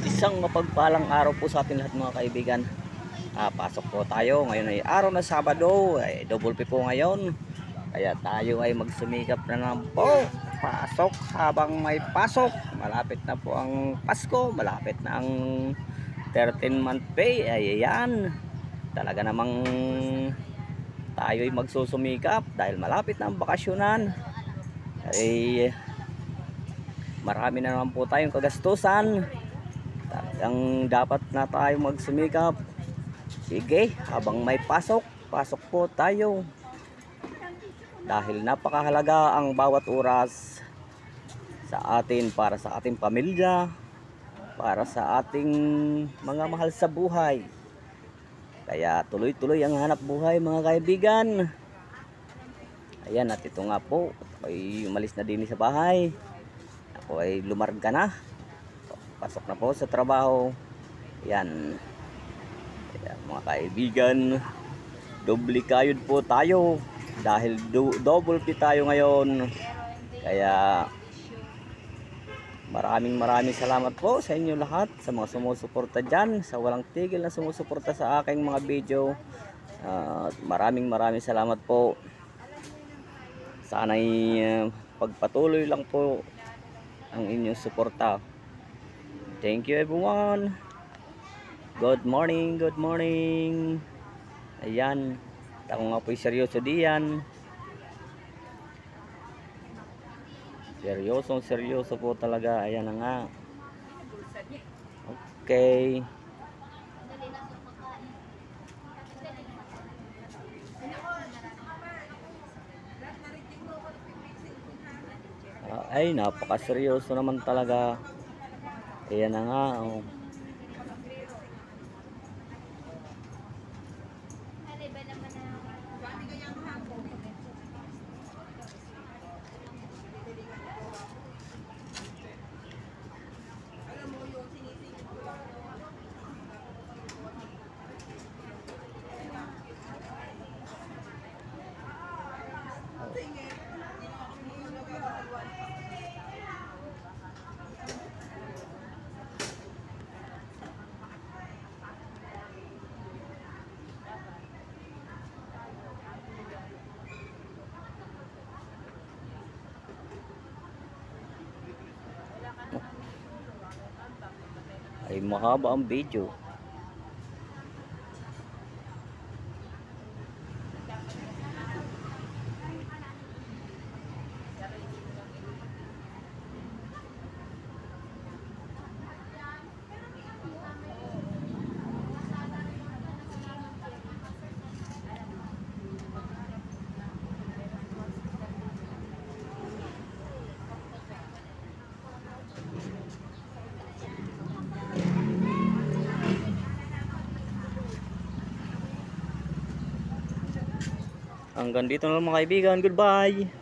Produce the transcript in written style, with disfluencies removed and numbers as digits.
Isang mapagpalang araw po sa ating lahat mga kaibigan. Pasok po tayo. Ngayon ay araw na Sabado. Ay double P po ngayon. Kaya tayo ay magsumikap na naman po. Pasok habang may pasok. Malapit na po ang Pasko. Malapit na ang 13-month pay. Ayan. Talaga namang tayo ay magsusumikap dahil malapit na ang bakasyonan. Ay marami na naman po tayong kagastusan. Talagang dapat na tayo magsumikap. Sige, habang may pasok, pasok po tayo. Dahil napakahalaga ang bawat oras sa atin, para sa ating pamilya, para sa ating mga mahal sa buhay. Kaya tuloy-tuloy ang hanap buhay mga kaibigan. Ayan, at ito nga po, ay umalis na din sa bahay. Ako ay lumarga na. Pasok na po sa trabaho. Yan. Ayan, mga kaibigan, doble kayod po tayo dahil double P tayo ngayon. Kaya maraming salamat po sa inyo lahat, sa mga sumusuporta dyan, sa walang tigil na sumusuporta sa aking mga video. Maraming salamat po. Sana'y pagpatuloy lang po ang inyong suporta. Thank you everyone. Good morning, good morning. Ayan, ako nga po'y seryoso diyan. Seryoso po talaga. Ayan na nga. Okay. Ay, napakaseryoso naman talaga. Ayan na nga. Oh. Ay mahaba ang video. Hanggang dito na lang mga kaibigan. Goodbye.